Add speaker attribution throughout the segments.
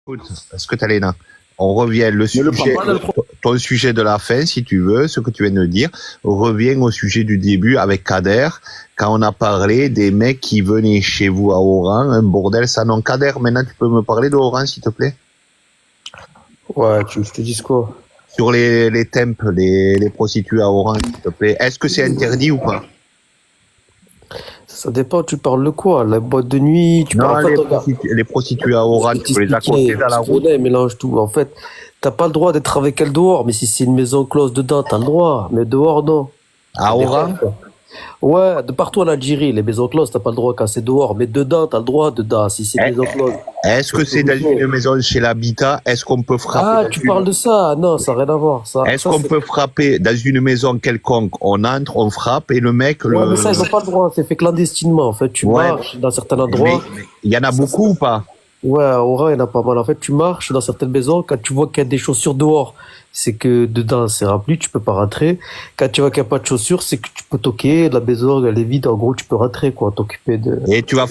Speaker 1: Écoute, est-ce que tu as les nains? On revient, ton sujet de la fin, si tu veux, ce que tu viens de dire, on revient au sujet du début avec Kader, quand on a parlé des mecs qui venaient chez vous à Oran, un bordel, ça non. Kader, maintenant tu peux me parler de Oran, s'il te plaît?
Speaker 2: Ouais, je te dis quoi?
Speaker 1: Sur les temples, les prostituées à Oran, s'il te plaît. Est-ce que c'est interdit ou pas?
Speaker 2: Ça dépend, tu parles de quoi? La boîte de nuit, tu
Speaker 1: Non,
Speaker 2: parles... En fait,
Speaker 1: les prostituées à Oran, tu peux les accoster dans la route.
Speaker 2: il mélange tout. En fait, t'as pas le droit d'être avec elle dehors, mais si c'est une maison close dedans, t'as le droit. Mais dehors, non.
Speaker 1: À Oran?
Speaker 2: Ouais, de partout en Algérie, les maisons closes, t'as pas le droit quand c'est dehors. Mais dedans, t'as le droit dedans, si c'est une maison close.
Speaker 1: Est-ce que c'est dans une maison chez l'habitat? Est-ce qu'on peut frapper?
Speaker 2: Ah, tu parles de ça? Non, ça n'a rien à voir.
Speaker 1: Est-ce qu'on peut frapper dans une maison quelconque? On entre, on frappe et le mec...
Speaker 2: Ouais, mais ça, ils n'ont pas le droit. C'est fait clandestinement. En fait, tu marches dans certains endroits.
Speaker 1: Mais il y en a beaucoup ou pas?
Speaker 2: Ouais, à Oran, il y en a pas mal. En fait, tu marches dans certaines maisons, quand tu vois qu'il y a des chaussures dehors, c'est que dedans, c'est rempli, tu peux pas rentrer. Quand tu vois qu'il n'y a pas de chaussures, c'est que tu peux toquer, la maison, elle est vide, en gros, tu peux rentrer, quoi, t'occuper de...
Speaker 1: Et tu vas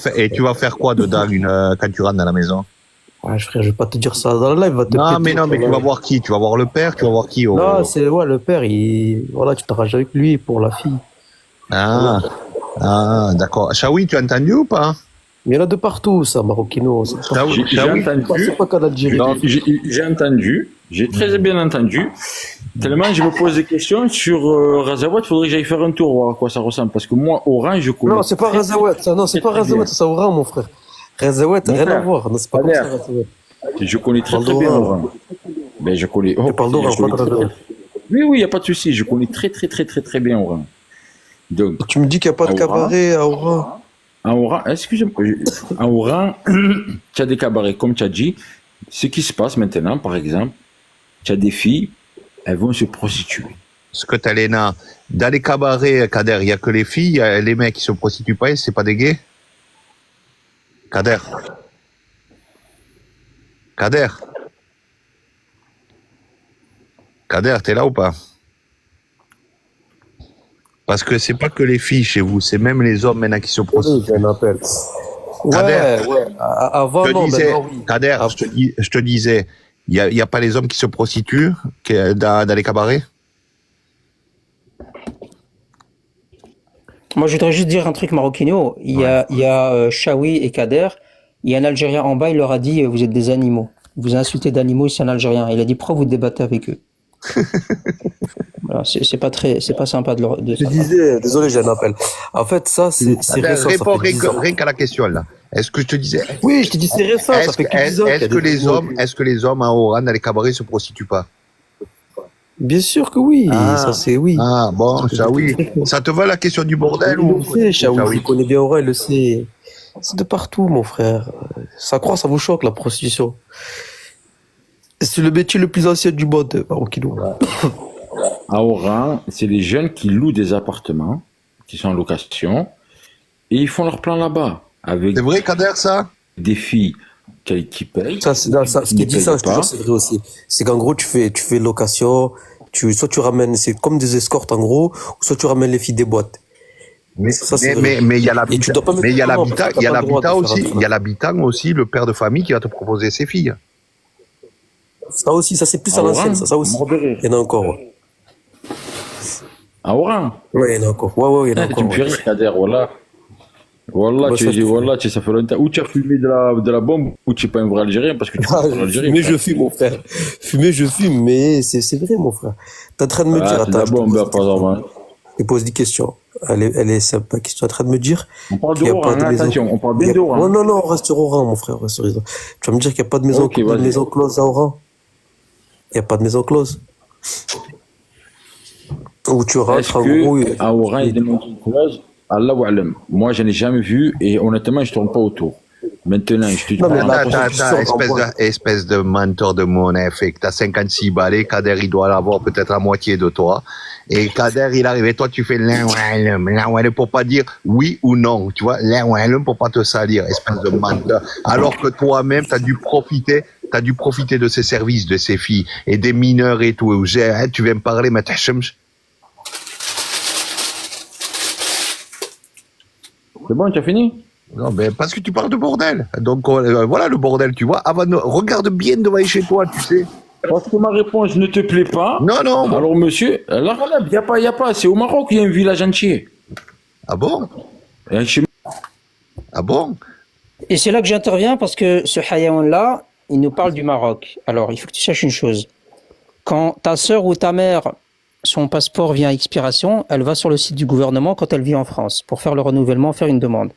Speaker 1: faire quoi dedans quand tu rentres dans la maison?
Speaker 2: Ouais, frère, je vais pas te dire ça dans le live, va te
Speaker 1: Non,
Speaker 2: péter,
Speaker 1: mais tu vas voir qui? Tu vas voir le père? Tu vas voir qui?
Speaker 2: Non, c'est, ouais, le père, voilà, tu t'arranges avec lui pour la fille.
Speaker 1: Ah, d'accord. Chaoui, tu as entendu ou pas?
Speaker 2: Mais il y en a de partout, ça, Maroquino.
Speaker 3: J'ai entendu.
Speaker 2: C'est pas qu'en Algérie.
Speaker 3: Non, j'ai entendu. J'ai très bien entendu. Tellement je me pose des questions sur Razawat, il faudrait que j'aille faire un tour, voir à quoi ça ressemble. Parce que moi, Oran, je connais.
Speaker 2: Non, c'est pas Razawat, ça, non, c'est pas Razawat, c'est Oran, mon frère. Razawat, rien à voir. Non, c'est pas comme ça, Razawat.
Speaker 3: Je connais très bien Oran. Ben, je connais.
Speaker 2: Tu parles d'Oran, pas de Razawat.
Speaker 3: Oui, il n'y a pas de souci. Je connais très bien Oran. Donc,
Speaker 2: tu me dis qu'il n'y a pas de cabaret à Oran?
Speaker 3: En Oran, excusez-moi, en Oran, tu as des cabarets, comme tu as dit. Ce qui se passe maintenant, par exemple, tu as des filles, elles vont se prostituer.
Speaker 1: Ce que t'as, Léna, dans les cabarets, Kader, il n'y a que les filles, les mecs qui se prostituent pas, c'est pas des gays? Kader. Kader. Kader, t'es là ou pas? Parce que c'est pas que les filles chez vous, c'est même les hommes maintenant qui se prostituent.
Speaker 2: J'ai un appel.
Speaker 1: Kader,
Speaker 2: ouais. Avant, non, maintenant, oui.
Speaker 1: Kader, je te disais, il y a pas les hommes qui se prostituent dans les cabarets?
Speaker 4: Moi, je voudrais juste dire un truc, Maroquino. Il y a Chaoui et Kader. Il y a un Algérien en bas, il leur a dit vous êtes des animaux. Vous insultez d'animaux, c'est un Algérien. Il a dit pourquoi vous débattez avec eux? Voilà, c'est pas sympa de
Speaker 2: Je disais, désolé, j'ai un appel. En fait, ça, c'est récent.
Speaker 1: Réponds rien qu'à la question, là. Est-ce que je te disais?
Speaker 2: Oui, je te dis c'est récent, ça fait que 10 ans.
Speaker 1: Est-ce que les hommes à Oran, dans les cabarets, se prostituent pas?
Speaker 2: Bien sûr que oui, ça c'est oui.
Speaker 1: Ah, bon, Chaoui. Ça te va la question du bordel
Speaker 2: ou? Il le sait, Chaoui, il connaît bien Oran, il le sait. C'est de partout, mon frère. Ça croit, ça vous choque, la prostitution. C'est le métier le plus ancien du monde, Maroquino.
Speaker 3: À Oran, c'est les jeunes qui louent des appartements, qui sont en location, et ils font leur plan là-bas.
Speaker 1: C'est vrai, Kader, ça?
Speaker 3: Des filles qui payent.
Speaker 2: Ce qui dit ça, je te jure, c'est vrai aussi. C'est qu'en gros, tu fais location, soit tu ramènes, c'est comme des escortes en gros, ou soit tu ramènes les filles des boîtes.
Speaker 1: Mais il y a l'habitat aussi. Il y a l'habitant aussi, le père de famille qui va te proposer ses filles.
Speaker 2: Ça aussi, ça c'est plus à l'ancienne, ça aussi. Il y en a encore. Ouais.
Speaker 3: À Oran?
Speaker 2: Oui, il y en a encore. Ouais, il y en a encore.
Speaker 3: Tu me fais rire, Kader, voilà. Voilà, ça fait longtemps. Ou tu as fumé de la bombe, ou tu n'es pas un vrai Algérien, parce que tu es un Algérien.
Speaker 2: Fumer, je fume, mon frère. Fumer, je fume, mais c'est vrai, mon frère. T'es en train de me dire,
Speaker 3: attends. La bombe, par exemple.
Speaker 2: Je pose des questions. Elle est sympa. Qu'est-ce que tu es en train de me dire?
Speaker 3: On parle de Oran, attention, on parle bien d'Oran.
Speaker 2: Non, on reste sur Oran, mon frère. Tu vas me dire qu'il n'y a pas de maison, close à Oran? Il n'y a pas de maison close. Où tu rentres, en gros.
Speaker 3: À Oran, il y a des maisons closes. Allah wa'alam. Moi, je n'ai jamais vu et honnêtement, je ne tourne pas autour. Maintenant, je te dis
Speaker 1: pas. Espèce de menteur de monnaie, fait que t'as 56 balais, Kader, il doit avoir peut-être la moitié de toi. Et Kader, il arrive, et toi, tu fais l'un pour pas dire oui ou non, tu vois, l'un pour pas te salir, espèce de menteur. Alors que toi-même, t'as dû profiter de ces services, de ces filles, et des mineurs et tout. Tu viens me parler, mais
Speaker 3: c'est bon, tu as fini?
Speaker 1: Non, mais parce que tu parles de bordel. Donc, voilà le bordel, tu vois. Regarde bien devant chez toi, tu sais.
Speaker 3: Parce que ma réponse ne te plaît pas.
Speaker 1: Non, non.
Speaker 3: Alors, monsieur, là, voilà, il n'y a pas. C'est au Maroc, il y a un village entier.
Speaker 1: Ah bon?
Speaker 3: Et chez
Speaker 1: Ah bon?
Speaker 4: Et c'est là que j'interviens parce que ce hayawan-là, il nous parle du Maroc. Alors, il faut que tu saches une chose. Quand ta sœur ou ta mère, son passeport vient à expiration, elle va sur le site du gouvernement quand elle vit en France pour faire le renouvellement, faire une demande.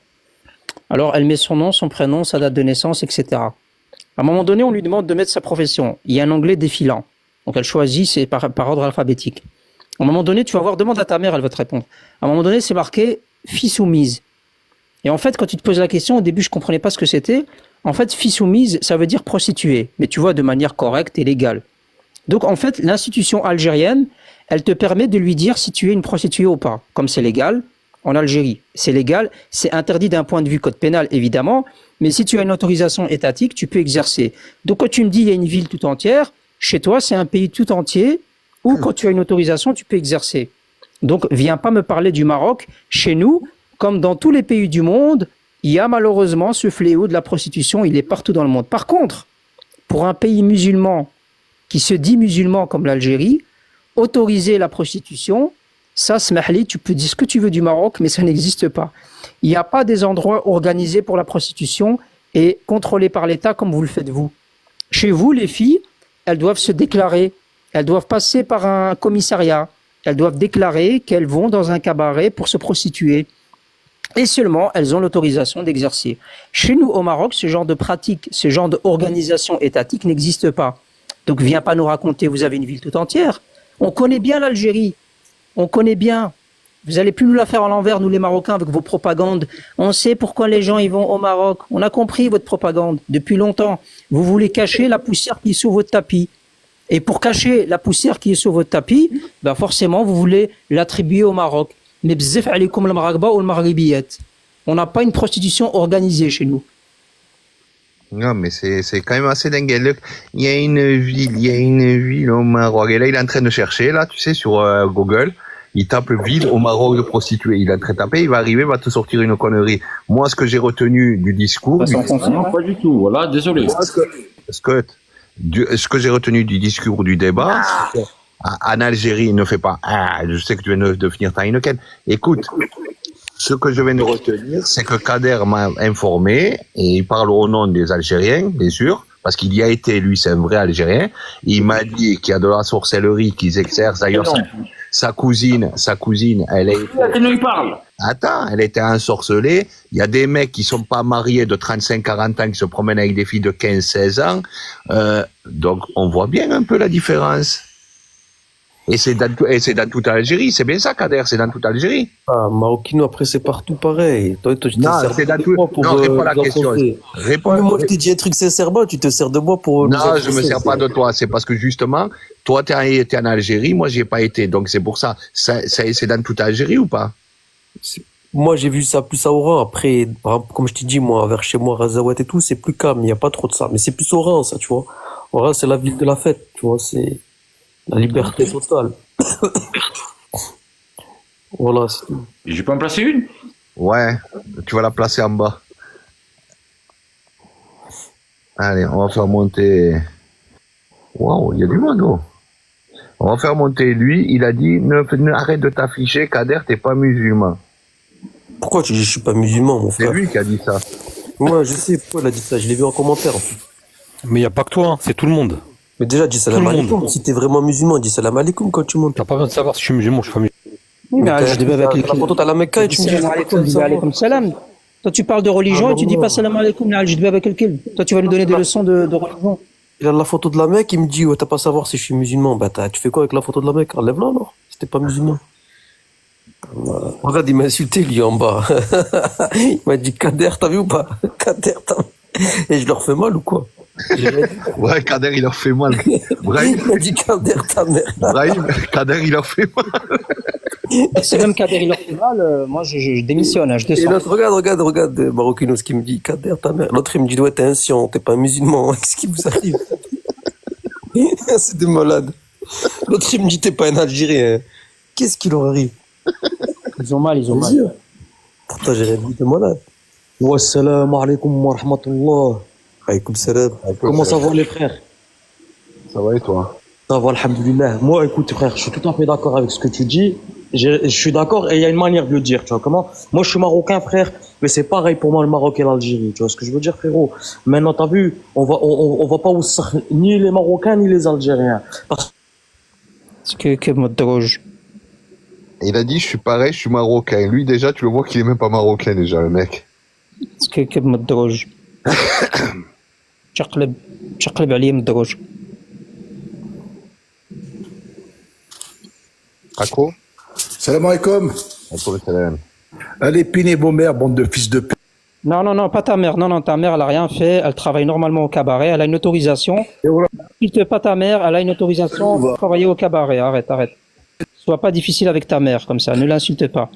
Speaker 4: Alors, elle met son nom, son prénom, sa date de naissance, etc. À un moment donné, on lui demande de mettre sa profession. Il y a un onglet défilant. Donc, elle choisit, c'est par ordre alphabétique. À un moment donné, tu vas voir, demande à ta mère, elle va te répondre. À un moment donné, c'est marqué fille soumise. Et en fait, quand tu te poses la question, au début, je comprenais pas ce que c'était. En fait, fille soumise, ça veut dire prostituée. Mais tu vois, de manière correcte et légale. Donc, en fait, l'institution algérienne, elle te permet de lui dire si tu es une prostituée ou pas. Comme c'est légal, en Algérie, c'est légal, c'est interdit d'un point de vue code pénal, évidemment, mais si tu as une autorisation étatique, tu peux exercer. Donc, quand tu me dis il y a une ville tout entière, chez toi, c'est un pays tout entier, où quand tu as une autorisation, tu peux exercer. Donc, viens pas me parler du Maroc. Chez nous, comme dans tous les pays du monde, il y a malheureusement ce fléau de la prostitution, il est partout dans le monde. Par contre, pour un pays musulman, qui se dit musulman comme l'Algérie, autoriser la prostitution, ça, smahli, tu peux dire ce que tu veux du Maroc, mais ça n'existe pas. Il n'y a pas des endroits organisés pour la prostitution et contrôlés par l'État comme vous le faites vous. Chez vous, les filles, elles doivent se déclarer, elles doivent passer par un commissariat, elles doivent déclarer qu'elles vont dans un cabaret pour se prostituer. Et seulement, elles ont l'autorisation d'exercer. Chez nous, au Maroc, ce genre de pratique, ce genre d'organisation étatique n'existe pas. Donc, viens pas nous raconter, vous avez une ville tout entière. On connaît bien l'Algérie. On connaît bien. Vous allez plus nous la faire à l'envers, nous les Marocains, avec vos propagandes. On sait pourquoi les gens ils vont au Maroc. On a compris votre propagande depuis longtemps. Vous voulez cacher la poussière qui est sur votre tapis. Et pour cacher la poussière qui est sur votre tapis, ben forcément, vous voulez l'attribuer au Maroc. Mais bzef alaykoum le maragba ou le maragibiyat. On n'a pas une prostitution organisée chez nous.
Speaker 1: Non, mais c'est quand même assez dingue. Il y a une ville au Maroc. Et là, il est en train de chercher, là, tu sais, sur Google. Il tape ville au Maroc de prostituées. Il est en train de taper, il va arriver, il va te sortir une connerie. Moi, ce que j'ai retenu du discours...
Speaker 3: Non, pas du tout. Voilà, désolé.
Speaker 1: Ce que j'ai retenu du discours du débat, c'est qu'en Algérie, ne fais pas... Ah, je sais que tu viens de finir ta Heineken. Écoute, ce que je viens de retenir, c'est que Kader m'a informé, et il parle au nom des Algériens, bien sûr, parce qu'il y a été, lui, c'est un vrai Algérien. Il m'a dit qu'il y a de la sorcellerie qu'ils exercent. D'ailleurs, sa cousine, elle est...
Speaker 3: Il parle.
Speaker 1: Attends, elle était ensorcelée. Il y a des mecs qui sont pas mariés de 35-40 ans qui se promènent avec des filles de 15-16 ans. Donc, on voit bien un peu la différence. Et c'est dans toute l'Algérie. C'est bien ça, Kader, c'est dans toute l'Algérie.
Speaker 2: Ah, Maroquino, après, c'est partout pareil. Toi, tu te
Speaker 1: Non,
Speaker 2: sers
Speaker 1: c'est dans
Speaker 2: de
Speaker 1: tout...
Speaker 2: moi pour
Speaker 1: Non, réponds à la
Speaker 2: nous
Speaker 1: question.
Speaker 2: enfoncer.
Speaker 1: Réponds...
Speaker 2: Mais moi, je t'ai dit un truc sincèrement, tu te sers de moi pour nous
Speaker 1: Non, je me
Speaker 2: enfoncer.
Speaker 1: sers pas de toi. C'est parce que justement, toi, t'es en Algérie, moi, j'y ai pas été. Donc, c'est pour ça. C'est dans toute l'Algérie ou pas?
Speaker 2: Moi, j'ai vu ça plus à Oran. Après, par exemple, comme je t'ai dit, moi, vers chez moi, Razawat et tout, c'est plus calme. Il n'y a pas trop de ça. Mais c'est plus Oran, ça, tu vois. Oran, c'est la ville de la fête, tu vois. C'est la liberté totale. Voilà, c'est tout.
Speaker 3: Je peux en placer une?
Speaker 1: Ouais, tu vas la placer en bas. Allez, on va faire monter... Waouh, il y a du monde, oh. On va faire monter lui. Il a dit, arrête de t'afficher, Kader, t'es pas musulman.
Speaker 2: Pourquoi tu dis je suis pas musulman, mon
Speaker 1: C'est
Speaker 2: frère?
Speaker 1: lui qui a dit ça.
Speaker 2: Moi, je sais pourquoi il a dit ça. Je l'ai vu en commentaire. En fait.
Speaker 5: Mais il n'y a pas que toi, hein, c'est tout le monde.
Speaker 2: Mais déjà, dis salam
Speaker 5: Tout le
Speaker 2: alaikum.
Speaker 5: monde.
Speaker 2: Si t'es vraiment musulman, dis salam alaikum quand tu montes.
Speaker 5: T'as pas besoin de savoir si je suis musulman, je suis pas musulman.
Speaker 4: Oui, mais
Speaker 2: T'as
Speaker 4: je devais avec
Speaker 2: la photo, t'as la Mecca et tu me dis
Speaker 4: salam alaikum, je dis alaikum salam. Toi, tu parles de religion
Speaker 2: Ah,
Speaker 4: et tu dis
Speaker 2: non.
Speaker 4: pas salam alaikum, je devais avec quelqu'un. Toi, tu vas nous donner des leçons de religion.
Speaker 2: Il a la photo de la Mecque, il me dit, ouais, t'as pas à savoir si je suis musulman. Bah, tu fais quoi avec la photo de la Mecque? Enlève-la, alors. Si t'es pas musulman. Voilà. Regarde, il m'a insulté, lui, en bas. Il m'a dit, Kader, t'as vu ou pas? Kader, t'as vu? Et je leur fais mal ou quoi? J'ai rien dit.
Speaker 1: Ouais, Kader, il leur fait mal. Brahim,
Speaker 2: Il m'a dit, Kader, ta mère.
Speaker 1: Kader, il leur fait mal.
Speaker 4: C'est même Kader, il leur fait mal. Moi, je démissionne, hein, je
Speaker 2: Et
Speaker 4: descends.
Speaker 2: l'autre, regarde, Maroquino, ce qu'il me dit, Kader, ta mère. L'autre, il me dit, ouais, t'es un sion, t'es pas un musulman. Qu'est-ce qui vous arrive? C'est des malades. L'autre, il me dit, t'es pas un Algérien. Qu'est-ce qui leur arrive?
Speaker 4: Ils ont mal, ils ont mal.
Speaker 2: Vas-y. Pourtant, j'ai rien dit de malade. Wassalamu alaikum wa rahmatullah. Alaykoum salam. Comment ça va les frères?
Speaker 1: Ça va et toi?
Speaker 2: Ça va, alhamdoulilah. Moi, écoute, frère, je suis tout à fait d'accord avec ce que tu dis. Je suis d'accord et il y a une manière de le dire, tu vois comment? Moi, je suis marocain, frère, mais c'est pareil pour moi le Maroc et l'Algérie. Tu vois ce que je veux dire, frérot? Maintenant, t'as vu, on va pas ni les Marocains ni les Algériens. Parce
Speaker 4: كيف ما تدروج.
Speaker 1: Il a dit, je suis pareil, je suis marocain. Lui, déjà, tu le vois qu'il est même pas marocain, déjà, le mec.
Speaker 4: كيف ما تدروج. تقلب عليه من الدروج.
Speaker 1: Paco?
Speaker 6: Salam alaikum.
Speaker 1: Alaikum salam.
Speaker 6: Allez, pinez vos mères, bande de fils de p.
Speaker 4: Non, non, non, pas ta mère. Non, non, ta mère, elle a rien fait. Elle travaille normalement au cabaret. Elle a une autorisation.
Speaker 6: Et voilà.
Speaker 4: N'insulte pas ta mère. Elle a une autorisation pour travailler au cabaret. Arrête, arrête. Sois pas difficile avec ta mère comme ça. Ne l'insulte pas.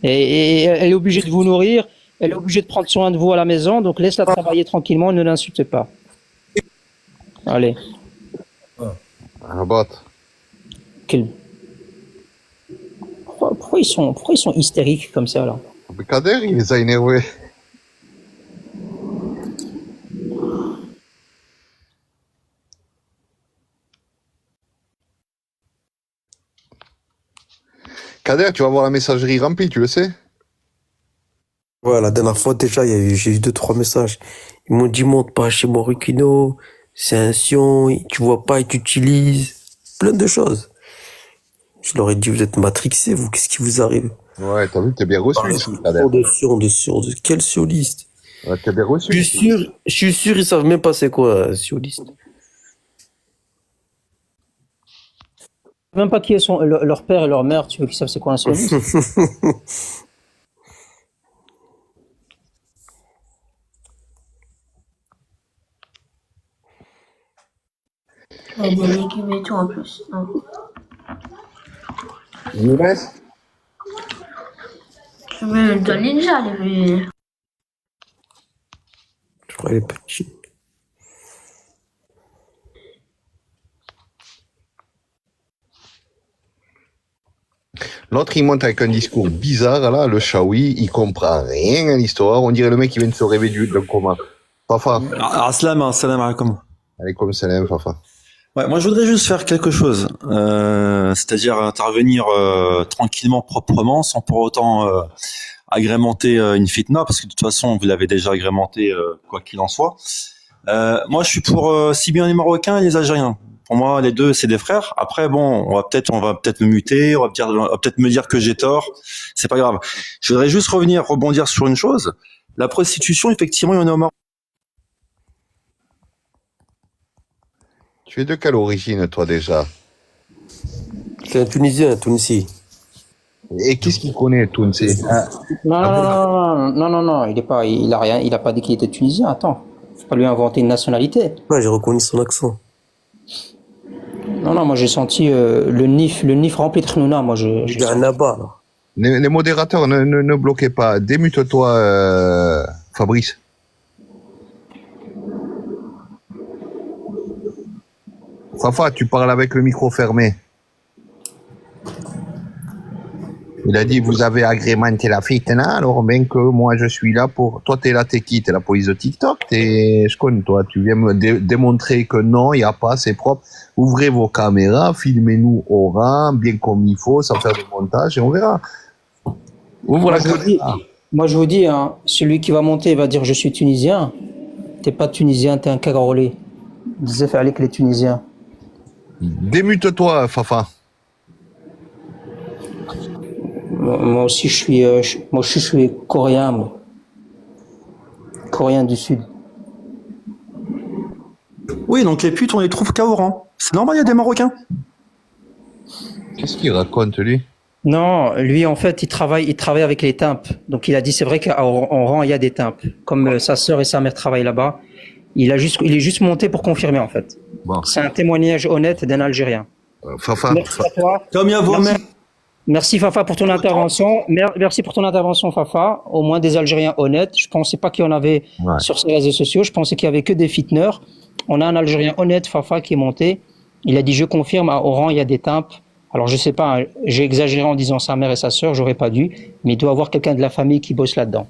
Speaker 4: Et elle est obligée de vous nourrir. Elle est obligée de prendre soin de vous à la maison. Donc laisse-la travailler tranquillement. Ne l'insulte pas. Allez.
Speaker 1: Rabat.
Speaker 4: Quel- pourquoi ils sont hystériques comme ça là?
Speaker 1: Mais Kader, il les a énervés. Kader, tu vas voir la messagerie remplie, tu le sais?
Speaker 2: ouais, la dernière fois, déjà, j'ai eu 2, 3 messages. Ils m'ont dit, monte pas chez Morikino, c'est un sion, tu vois pas, ils t'utilisent. Plein de choses. Je leur ai dit, vous êtes matrixés, vous, qu'est-ce qui vous arrive?
Speaker 1: Ouais, t'as vu, t'es bien reçu ici, Kader.
Speaker 2: De quel sioniste?
Speaker 1: Ouais, t'es bien reçu.
Speaker 2: Je suis sûr, ils savent même pas c'est quoi, un sioniste.
Speaker 4: Même pas qui sont leur père et leur mère. Tu veux qu'ils savent c'est quoi un sioniste?
Speaker 7: Il y a des légumes et tout en plus. Non.
Speaker 1: Younes?
Speaker 7: Mais le ninja, les...
Speaker 2: Je crois les petits.
Speaker 1: L'autre, il monte avec un discours bizarre, là, le Shawi, il comprend rien à l'histoire. On dirait le mec qui vient de se réveiller d'un coma. Fafa.
Speaker 8: Aslam, salam alaikum.
Speaker 1: Alaikum salam, Fafa.
Speaker 8: Ouais, moi je voudrais juste faire quelque chose, c'est-à-dire intervenir tranquillement, proprement, sans pour autant agrémenter une fitna, parce que de toute façon vous l'avez déjà agrémenté, quoi qu'il en soit. Moi je suis pour si bien les Marocains et les Algériens. Pour moi les deux c'est des frères. Après bon, on va peut-être me muter, on va peut-être me dire que j'ai tort. C'est pas grave. Je voudrais juste rebondir sur une chose. La prostitution, effectivement, il y en a au Maroc.
Speaker 1: Tu es de quelle origine, toi, déjà?
Speaker 2: C'est un Tunisien, un Tunisie.
Speaker 1: Et qu'est-ce qu'il connaît, Tounsi?
Speaker 4: Non, il a rien, il a pas dit qu'il était tunisien. Attends, faut pas lui inventer une nationalité.
Speaker 2: Ouais, j'ai reconnu son accent.
Speaker 4: Non, moi j'ai senti le nif rempli de khnouna. Moi
Speaker 2: Il y a un abat, là.
Speaker 1: Les modérateurs, ne bloquez pas. Démute-toi, Fabrice. Fafa, tu parles avec le micro fermé. Il a dit, vous avez agrémenté la fitna, alors bien que moi je suis là pour... Toi, t'es là, t'es qui? T'es la police de TikTok? Je connais, toi. Tu viens me démontrer que non, il n'y a pas, c'est propre. Ouvrez vos caméras, filmez-nous au rang, bien comme il faut, sans faire de montage, et on verra. Ouvre la caméra.
Speaker 4: Moi je vous dis, hein, celui qui va monter va dire je suis tunisien. T'es pas tunisien, t'es un cagarolé. Disait fait aller que les Tunisiens.
Speaker 1: Démute-toi, Fafa.
Speaker 4: Moi aussi je suis coréen, moi. Coréen du Sud.
Speaker 8: Oui, donc les putes, on les trouve qu'à Oran. C'est normal, il y a des Marocains.
Speaker 1: Qu'est-ce qu'il raconte, lui?
Speaker 4: Non, lui en fait il travaille avec les Tempes. Donc il a dit c'est vrai qu'à Oran il y a des Tempes. Comme sa sœur et sa mère travaillent là-bas, il est juste monté pour confirmer en fait.
Speaker 1: Bon.
Speaker 4: C'est un témoignage honnête d'un Algérien.
Speaker 1: Fafa.
Speaker 4: Merci à toi.
Speaker 8: Comme il y a vos mères.
Speaker 4: Merci Fafa pour ton intervention. Merci pour ton intervention Fafa. Au moins des Algériens honnêtes. Je pensais pas qu'il y en avait sur ces réseaux sociaux. Je pensais qu'il y avait que des fitneurs. On a un Algérien honnête, Fafa, qui est monté. Il a dit je confirme, à Oran il y a des Tempes. Alors je sais pas, hein, j'ai exagéré en disant sa mère et sa sœur, j'aurais pas dû, mais il doit avoir quelqu'un de la famille qui bosse là-dedans.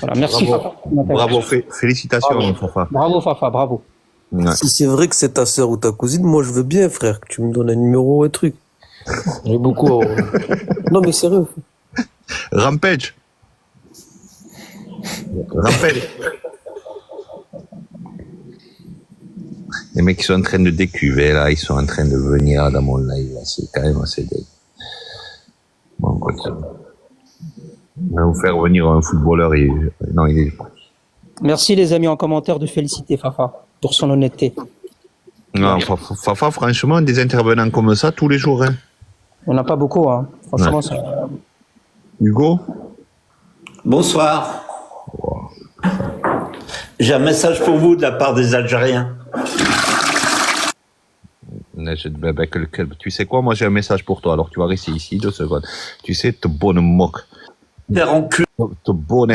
Speaker 4: Voilà, merci
Speaker 1: Bravo.
Speaker 4: Fafa. pour ton
Speaker 1: Bravo,
Speaker 4: intervention.
Speaker 1: félicitations, Fafa.
Speaker 4: Bravo Fafa, bravo.
Speaker 1: Ouais.
Speaker 2: Si c'est vrai que c'est ta sœur ou ta cousine, moi je veux bien, frère, que tu me donnes un numéro ou un truc. J'ai beaucoup. Non, mais sérieux.
Speaker 1: Rampage. Rampage. Les mecs qui sont en train de décuver, là, ils sont en train de venir dans mon live, là. C'est quand même assez dingue. Bon, on continue. On va vous faire venir un footballeur et... Non, il est...
Speaker 4: Merci les amis en commentaire de féliciter Fafa pour son honnêteté.
Speaker 1: Non, Fafa, franchement, des intervenants comme ça tous les jours, hein.
Speaker 4: On n'a pas beaucoup, hein. Franchement,
Speaker 1: Ouais.
Speaker 4: ça...
Speaker 1: Hugo?
Speaker 9: Bonsoir. J'ai un message pour vous de la part des Algériens.
Speaker 1: Tu sais quoi, moi j'ai un message pour toi, alors tu vas rester ici 2 secondes. Tu sais, te bonne moque.
Speaker 9: Terre en cul.
Speaker 1: Te bonne